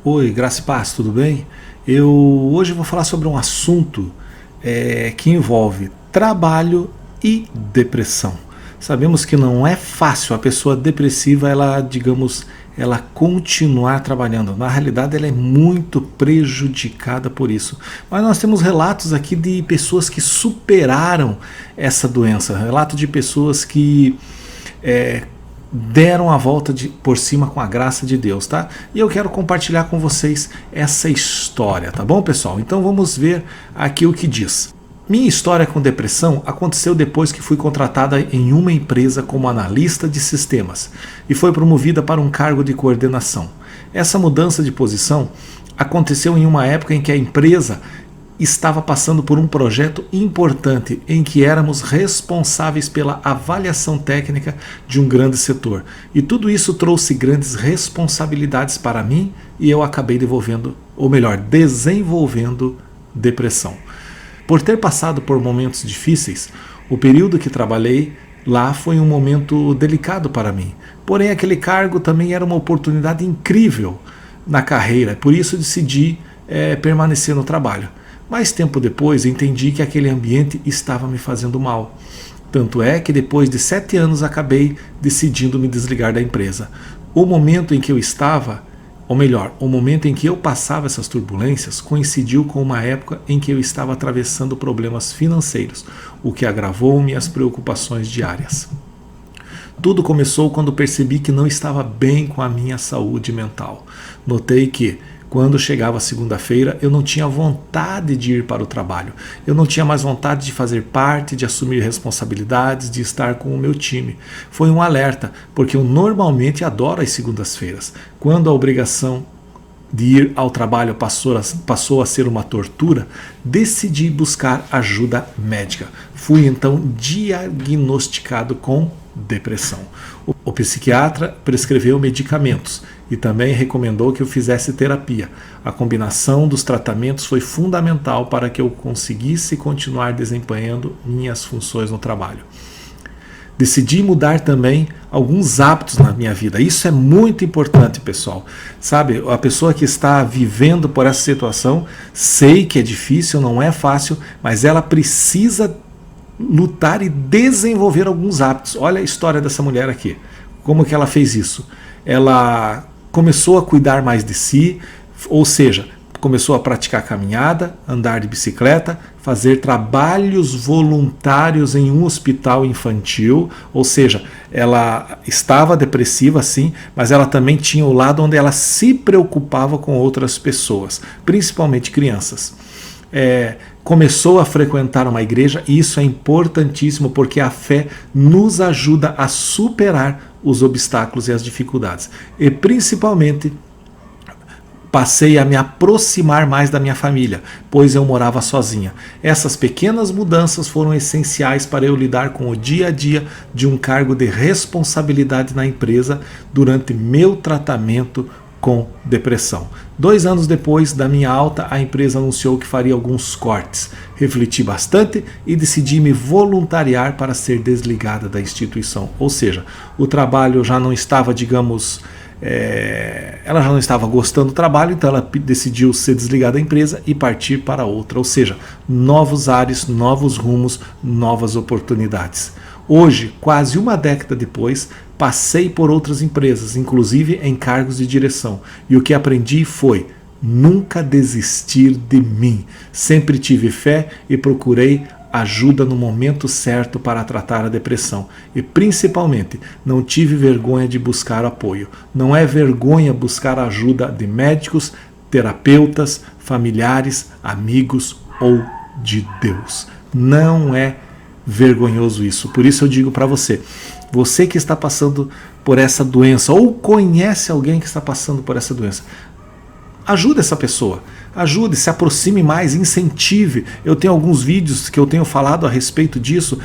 Oi, Graça e Paz, tudo bem? Eu hoje vou falar sobre um assunto que envolve trabalho e depressão. Sabemos que não é fácil a pessoa depressiva, ela continuar trabalhando. Na realidade, ela é muito prejudicada por isso. Mas nós temos relatos aqui de pessoas que superaram essa doença, relato de pessoas que deram a volta por cima com a graça de Deus, tá? E eu quero compartilhar com vocês essa história, tá bom, pessoal? Então vamos ver aqui o que diz. Minha história com depressão aconteceu depois que fui contratada em uma empresa como analista de sistemas e foi promovida para um cargo de coordenação. Essa mudança de posição aconteceu em uma época em que a empresa estava passando por um projeto importante em que éramos responsáveis pela avaliação técnica de um grande setor. E tudo isso trouxe grandes responsabilidades para mim e eu acabei desenvolvendo depressão. Por ter passado por momentos difíceis, o período que trabalhei lá foi um momento delicado para mim. Porém, aquele cargo também era uma oportunidade incrível na carreira, por isso decidi permanecer no trabalho. Mais tempo depois entendi que aquele ambiente estava me fazendo mal. Tanto é que depois de 7 anos acabei decidindo me desligar da empresa. O momento em que eu passava essas turbulências coincidiu com uma época em que eu estava atravessando problemas financeiros, o que agravou minhas preocupações diárias. Tudo começou quando percebi que não estava bem com a minha saúde mental. Notei que, quando chegava a segunda-feira, eu não tinha vontade de ir para o trabalho. Eu não tinha mais vontade de fazer parte, de assumir responsabilidades, de estar com o meu time. Foi um alerta, porque eu normalmente adoro as segundas-feiras. Quando a obrigação de ir ao trabalho passou a ser uma tortura, decidi buscar ajuda médica. Fui então diagnosticado com depressão. O psiquiatra prescreveu medicamentos e também recomendou que eu fizesse terapia. A combinação dos tratamentos foi fundamental para que eu conseguisse continuar desempenhando minhas funções no trabalho. Decidi mudar também alguns hábitos na minha vida. Isso é muito importante, pessoal. Sabe, a pessoa que está vivendo por essa situação, sei que é difícil, não é fácil, mas ela precisa lutar e desenvolver alguns hábitos. Olha a história dessa mulher aqui. Como que ela fez isso? Ela começou a cuidar mais de si, ou seja, começou a praticar caminhada, andar de bicicleta, fazer trabalhos voluntários em um hospital infantil, ou seja, ela estava depressiva sim, mas ela também tinha o lado onde ela se preocupava com outras pessoas, principalmente crianças. Começou a frequentar uma igreja e isso é importantíssimo porque a fé nos ajuda a superar os obstáculos e as dificuldades. E principalmente passei a me aproximar mais da minha família, pois eu morava sozinha. Essas pequenas mudanças foram essenciais para eu lidar com o dia a dia de um cargo de responsabilidade na empresa durante meu tratamento com depressão. 2 anos depois da minha alta, a empresa anunciou que faria alguns cortes. Refleti bastante e decidi me voluntariar para ser desligada da instituição. Ou seja, o trabalho já não estava, ela já não estava gostando do trabalho, então ela decidiu ser desligada da empresa e partir para outra. Ou seja, novos ares, novos rumos, novas oportunidades. Hoje, quase uma década depois, passei por outras empresas, inclusive em cargos de direção. E o que aprendi foi nunca desistir de mim. Sempre tive fé e procurei ajuda no momento certo para tratar a depressão. E principalmente, não tive vergonha de buscar apoio. Não é vergonha buscar a ajuda de médicos, terapeutas, familiares, amigos ou de Deus. Não é vergonhoso isso. Por isso eu digo para você que está passando por essa doença ou conhece alguém que está passando por essa doença, ajude essa pessoa, ajude, se aproxime mais, incentive. Eu tenho alguns vídeos que eu tenho falado a respeito disso.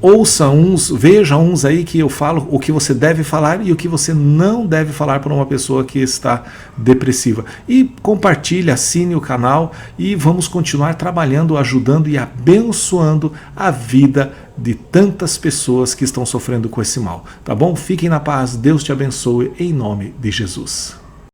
Ouça uns, veja uns aí que eu falo o que você deve falar e o que você não deve falar para uma pessoa que está depressiva. E compartilhe, assine o canal e vamos continuar trabalhando, ajudando e abençoando a vida de tantas pessoas que estão sofrendo com esse mal. Tá bom? Fiquem na paz, Deus te abençoe em nome de Jesus.